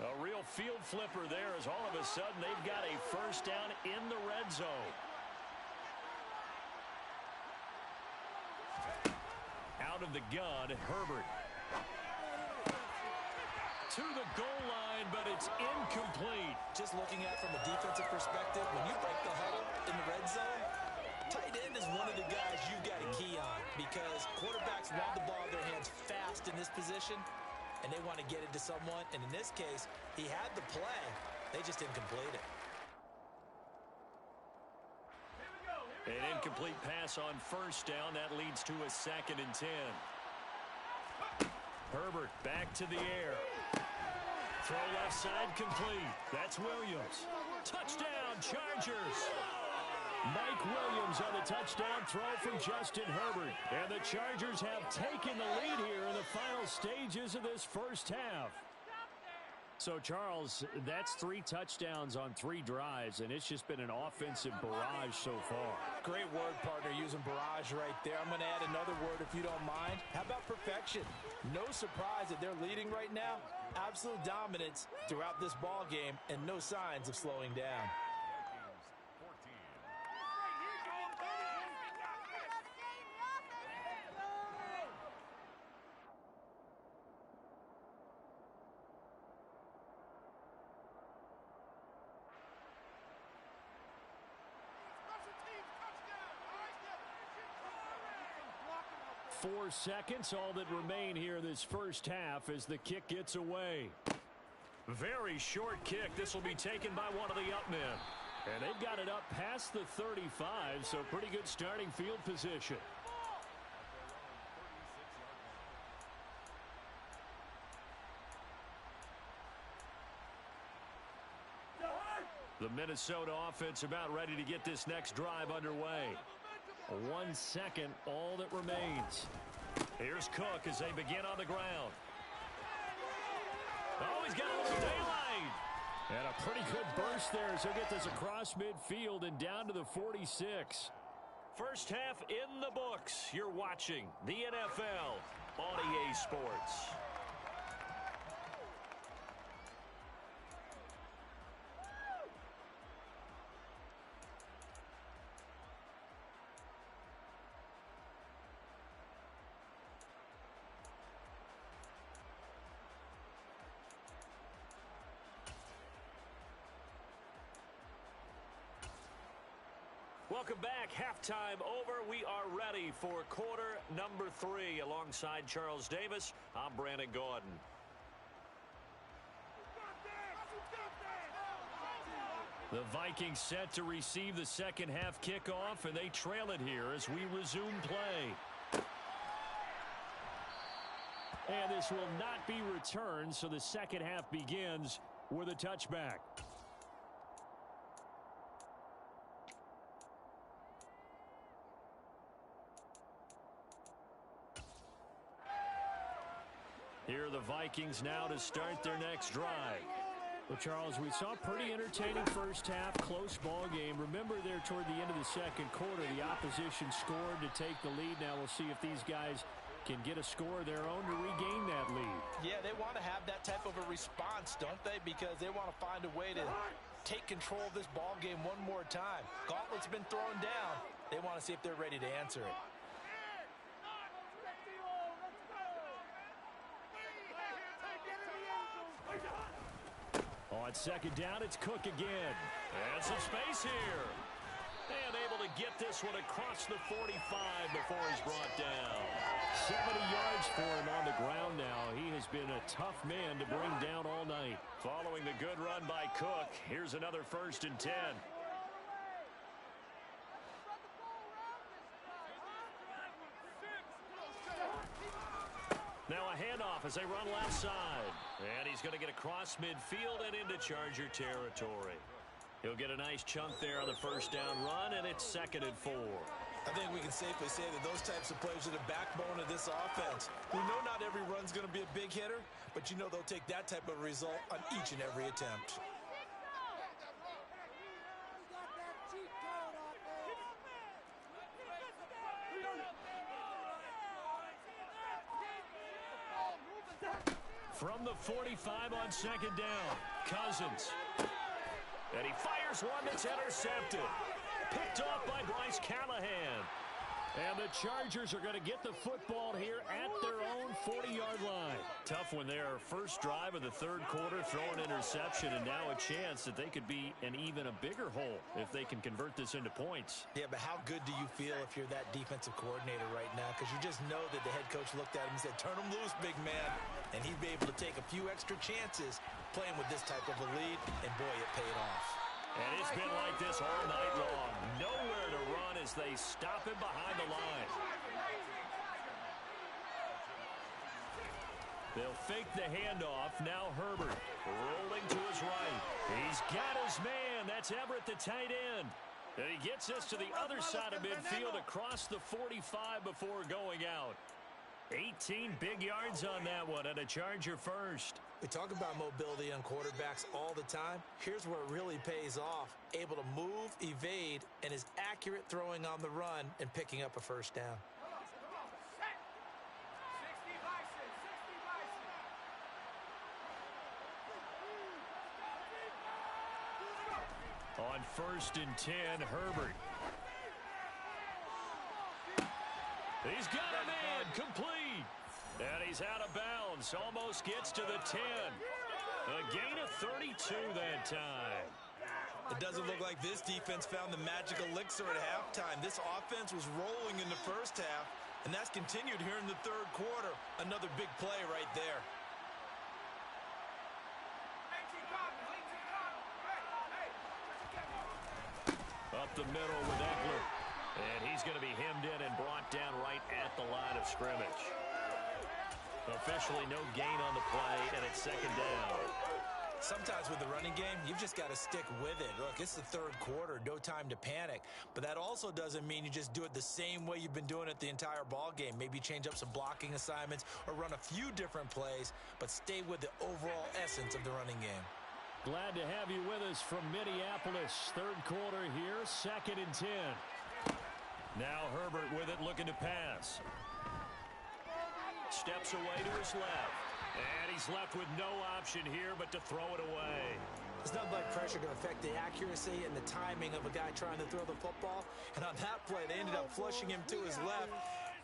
A real field flipper there as all of a sudden they've got a first down in the red zone. Out of the gun, Herbert. To the goal line, but it's incomplete. Just looking at it from a defensive perspective, when you break the huddle in the red zone, tight end is one of the guys you've got to key on because quarterbacks want the ball in their hands fast in this position, and they want to get it to someone. And in this case, he had the play. They just didn't complete it. An incomplete pass on first down. That leads to a 2nd and 10. Herbert back to the air. Throw left side complete. That's Williams. Touchdown, Chargers. Mike Williams on the touchdown throw from Justin Herbert. And the Chargers have taken the lead here in the final stages of this first half. So, Charles, that's 3 touchdowns on 3 drives, and it's just been an offensive barrage so far. Great word, partner, using barrage right there. I'm going to add another word if you don't mind. How about perfection? No surprise that they're leading right now. Absolute dominance throughout this ball game and no signs of slowing down. 4 seconds, all that remain here this first half as the kick gets away. Very short kick. This will be taken by one of the up men. And they've got it up past the 35, so pretty good starting field position. The Minnesota offense about ready to get this next drive underway. 1 second, all that remains. Here's Cook as they begin on the ground. Oh, he's got a little daylight. And a pretty good burst there as he'll get this across midfield and down to the 46. First half in the books. You're watching the NFL on EA Sports. Welcome back. Halftime over. We are ready for quarter number 3. Alongside Charles Davis, I'm Brandon Gordon. The Vikings set to receive the second half kickoff, and they trail it here as we resume play. And this will not be returned, so the second half begins with a touchback. Here are the Vikings now to start their next drive. Well, Charles, we saw a pretty entertaining first half, close ball game. Remember there toward the end of the second quarter, the opposition scored to take the lead. Now we'll see if these guys can get a score of their own to regain that lead. Yeah, they want to have that type of a response, don't they? Because they want to find a way to take control of this ball game one more time. Gauntlet's been thrown down. They want to see if they're ready to answer it. On second down, it's Cook again. And some space here. And able to get this one across the 45 before he's brought down. 70 yards for him on the ground now. He has been a tough man to bring down all night. Following the good run by Cook, here's another 1st and 10. Now a handoff as they run left side. And he's going to get across midfield and into Charger territory. He'll get a nice chunk there on the first down run, and it's 2nd and 4. I think we can safely say that those types of plays are the backbone of this offense. We know not every run's going to be a big hitter, but you know they'll take that type of result on each and every attempt. From the 45 on second down. Cousins. And he fires one that's intercepted. Picked off by Bryce Callahan. And the Chargers are going to get the football here at their own 40-yard line. Tough when their first drive of the third quarter, throw an interception, and now a chance that they could be in even a bigger hole if they can convert this into points. Yeah, but how good do you feel if you're that defensive coordinator right now? Because you just know that the head coach looked at him and said, turn him loose, big man. And he'd be able to take a few extra chances playing with this type of a lead, and boy, it paid off. And it's been like this all night long. Nowhere to run as they stop him behind the line. They'll fake the handoff. Now Herbert rolling to his right. He's got his man. That's Everett, the tight end. And he gets us to the other side of midfield across the 45 before going out. 18 big yards on that one, and a Charger first. We talk about mobility on quarterbacks all the time. Here's where it really pays off. Able to move, evade, and is accurate throwing on the run and picking up a first down. On 1st and 10, Herbert. He's got a man, complete. And he's out of bounds, almost gets to the 10. A gain of 32 that time. It doesn't look like this defense found the magic elixir at halftime. This offense was rolling in the first half, and that's continued here in the third quarter. Another big play right there. Up the middle with Eckler. And he's going to be hemmed in and brought down right at the line of scrimmage. Officially no gain on the play, and it's second down. Sometimes with the running game, you've just got to stick with it. Look, it's the third quarter, no time to panic. But that also doesn't mean you just do it the same way you've been doing it the entire ball game. Maybe change up some blocking assignments or run a few different plays, but stay with the overall essence of the running game. Glad to have you with us from Minneapolis. Third quarter here, 2nd and 10. Now Herbert with it, looking to pass. Steps away to his left. And he's left with no option here but to throw it away. There's nothing like pressure to affect the accuracy and the timing of a guy trying to throw the football. And on that play, they ended up flushing him to his left,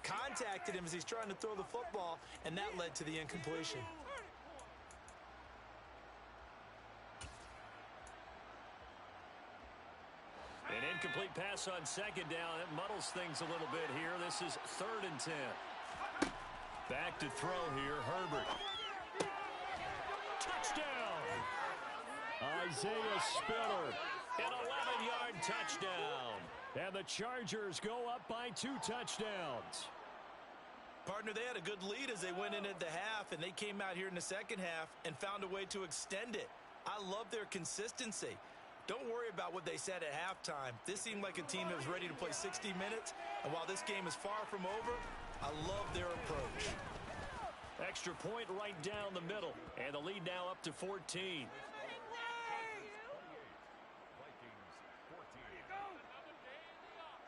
contacted him as he's trying to throw the football, and that led to the incompletion. An incomplete pass on second down. It muddles things a little bit here. This is 3rd and 10. Back to throw here, Herbert. Touchdown! Isaiah Spiller, an 11-yard touchdown. And the Chargers go up by 2 touchdowns. Partner, they had a good lead as they went in at the half, and they came out here in the second half and found a way to extend it. I love their consistency. Don't worry about what they said at halftime. This seemed like a team that was ready to play 60 minutes, and while this game is far from over, I love their approach. Extra point right down the middle, and the lead now up to 14.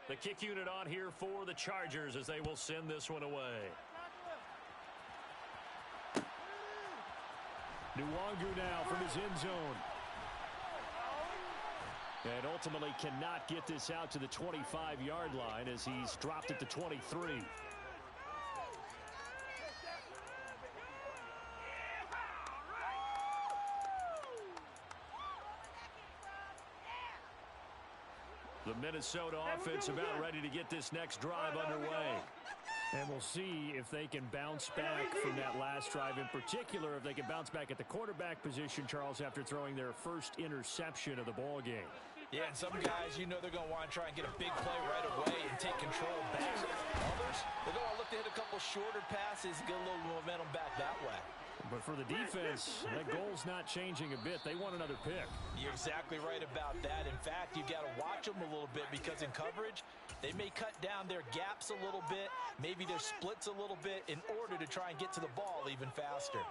The kick unit on here for the Chargers as they will send this one away. Nwangu now from his end zone. And ultimately cannot get this out to the 25-yard line as he's dropped at the 23. The Minnesota offense about ready to get this next drive underway. And we'll see if they can bounce back from that last drive. In particular, if they can bounce back at the quarterback position, Charles, after throwing their first interception of the ball game. Yeah, and some guys, you know they're going to want to try and get a big play right away and take control back. Others, they're going to look to hit a couple shorter passes, get a little momentum back that way. But for the defense, that goal's not changing a bit. They want another pick. You're exactly right about that. In fact, you've got to watch them a little bit because in coverage, they may cut down their gaps a little bit, maybe their splits a little bit in order to try and get to the ball even faster.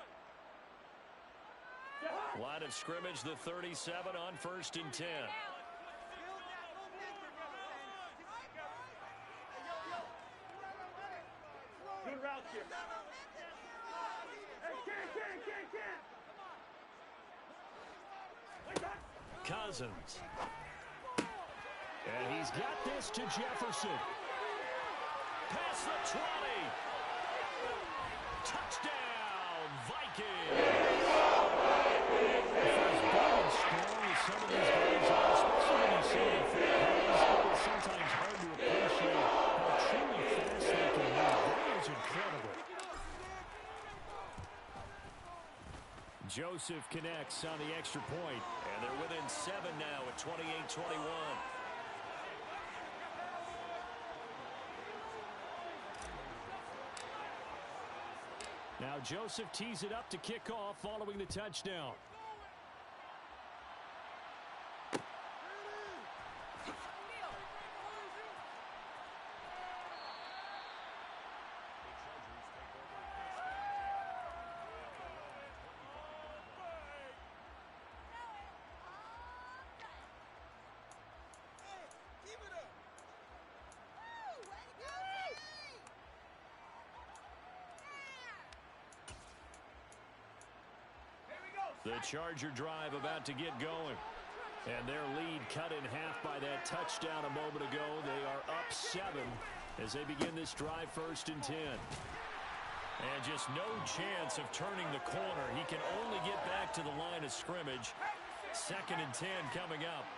Line of scrimmage, the 37 on 1st and 10. Good route here. Hey, Ken. Cousins. And he's got this to Jefferson. Past the 20. Touchdown, Vikings. As big and strong as some of these guys are, especially when you see them fit plays, it's sometimes hard to appreciate how truly fast they can move. That is incredible. Joseph connects on the extra point. And they're within 7 now at 28-21. Now Joseph tees it up to kick off following the touchdown. The Charger drive about to get going. And their lead cut in half by that touchdown a moment ago. They are up 7 as they begin this drive 1st and 10. And just no chance of turning the corner. He can only get back to the line of scrimmage. 2nd and 10 coming up.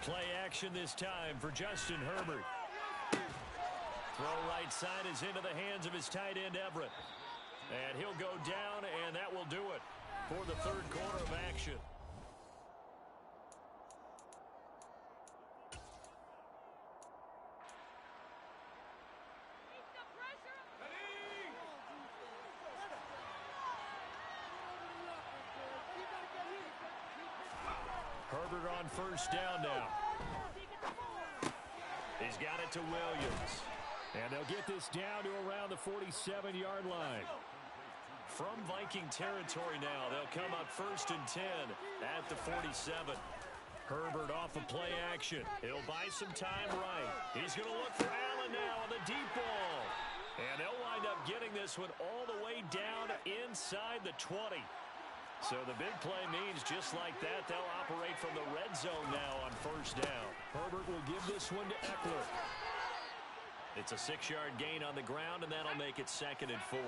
Play action this time for Justin Herbert. Throw right side is into the hands of his tight end Everett. And he'll go down, and that will do it for the 3rd quarter of action. Herbert on 1st down now. He's got it to Williams. And they'll get this down to around the 47-yard line. From Viking territory now, they'll come up 1st and 10 at the 47. Herbert off of play action. He'll buy some time right. He's going to look for Allen now on the deep ball. And they'll wind up getting this one all the way down inside the 20. So the big play means just like that, they'll operate from the red zone now on 1st down. Herbert will give this one to Eckler. It's a 6-yard gain on the ground, and that'll make it 2nd and 4.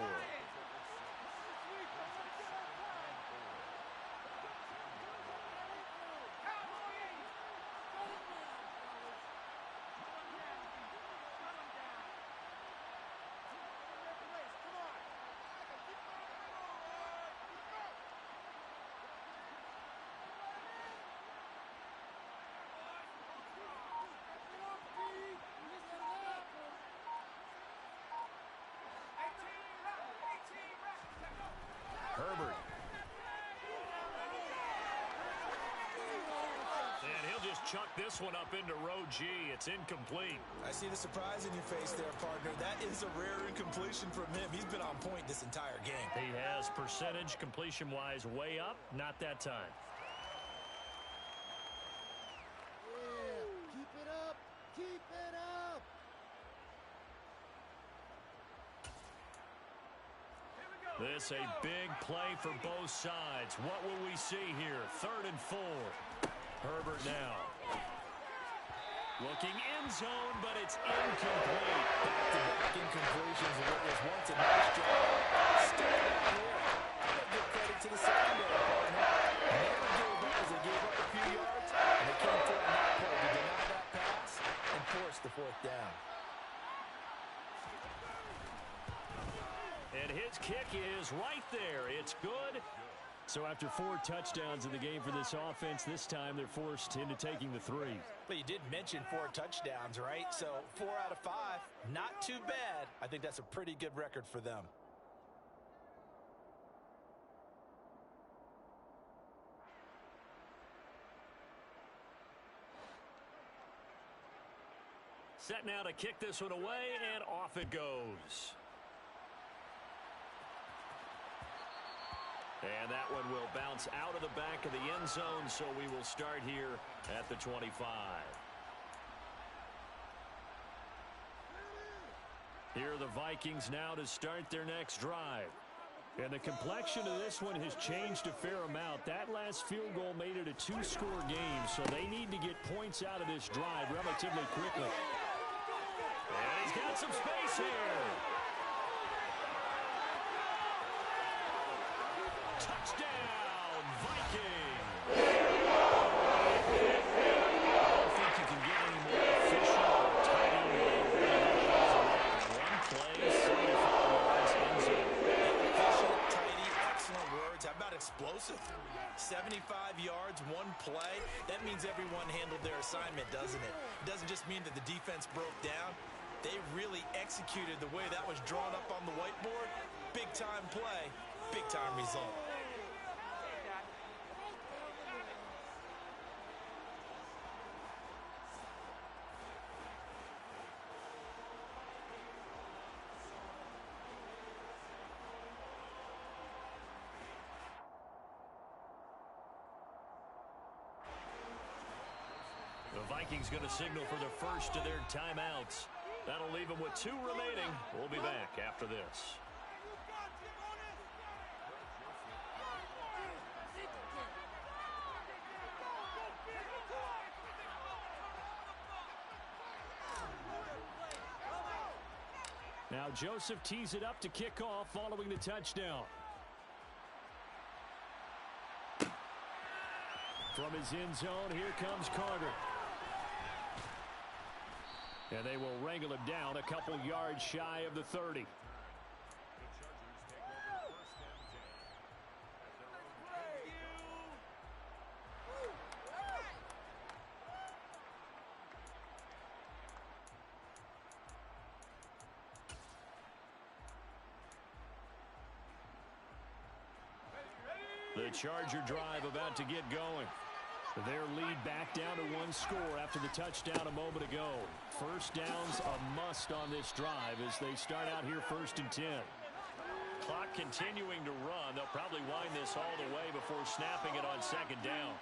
Herbert. And he'll just chuck this one up into row G. It's incomplete. I see the surprise in your face there, partner. That is a rare incompletion from him. He's been on point this entire game. He has percentage completion-wise way up. Not that time. Yeah, keep it up. Keep it up. This a big play for both sides. What will we see here? 3rd and 4. Herbert now. Looking end zone, but it's incomplete. Back-to-back incompletions of what was once a nice job. Still out here. I'll give credit to the secondary, partner. Never gave up as they gave up a few yards, and they came through on that play to deny that pass and force the 4th down. And his kick is right there. It's good. So after 4 touchdowns in the game for this offense, this time they're forced into taking the 3. But you did mention 4 touchdowns, right? So 4 out of 5, not too bad. I think that's a pretty good record for them. Set now to kick this one away, and off it goes. And that one will bounce out of the back of the end zone, so we will start here at the 25. Here are the Vikings now to start their next drive. And the complexion of this one has changed a fair amount. That last field goal made it a two-score game, so they need to get points out of this drive relatively quickly. And he's got some space here. Touchdown, Vikings. I don't think you can get any more efficient or tidy. One play, 75 yards, end zone. Efficient, tidy, excellent words. How about explosive? 75 yards, one play. That means everyone handled their assignment, doesn't it? It doesn't just mean that the defense broke down. They really executed the way that was drawn up on the whiteboard. Big-time play, big-time result. The Vikings going to signal for the first of their timeouts. That'll leave them with 2 remaining. We'll be back after this. Now Joseph tees it up to kick off following the touchdown. From his end zone, here comes Carter. And they will wrangle him down a couple yards shy of the 30. The Charger drive about to get going. Their lead back down to 1 score after the touchdown a moment ago. First down's a must on this drive as they start out here 1st and 10. Clock continuing to run. They'll probably wind this all the way before snapping it on 2nd down.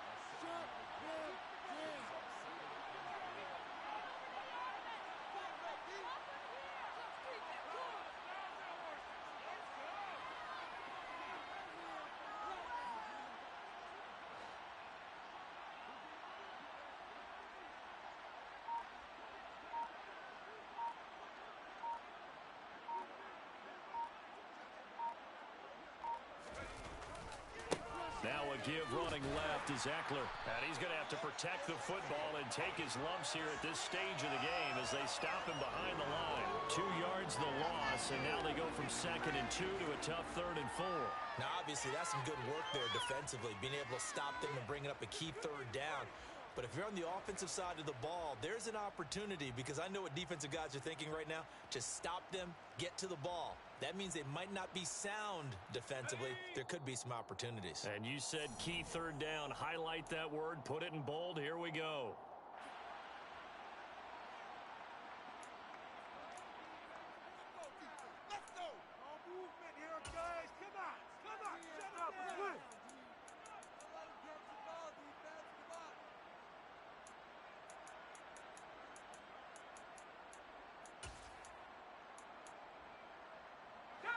Now a give running left is Eckler. And he's going to have to protect the football and take his lumps here at this stage of the game as they stop him behind the line. 2 yards the loss, and now they go from 2nd and 2 to a tough 3rd and 4. Now, obviously, that's some good work there defensively, being able to stop them and bringing up a key 3rd down. But if you're on the offensive side of the ball, there's an opportunity, because I know what defensive guys are thinking right now. Just stop them, get to the ball. That means they might not be sound defensively. There could be some opportunities. And you said key 3rd down. Highlight that word. Put it in bold. Here we go. Let's go. No movement here, guys. Come on. Come on. Shut up. Win. Let him get the ball, defense. Come on. Go.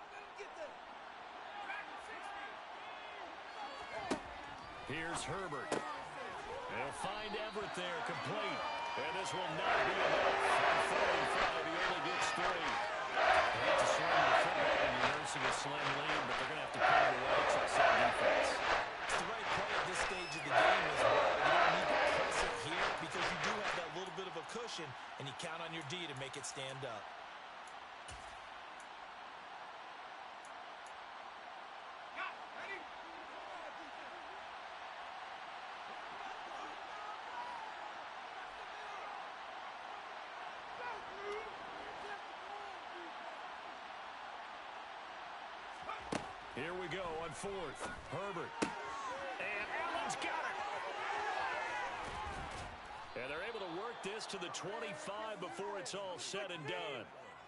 Let him get there. Here's Herbert. They'll find Everett there, complete. And this will not be enough. On 45, he only gets 3. I hate to swing the football when you're nursing a slim lead, but they're going to have to put it away. Trust that defense. It's the right play at this stage of the game as well. You don't need to press it here because you do have that little bit of a cushion, and you count on your D to make it stand up. Here we go on 4th. Herbert. And Allen's got it. And they're able to work this to the 25 before it's all said and done.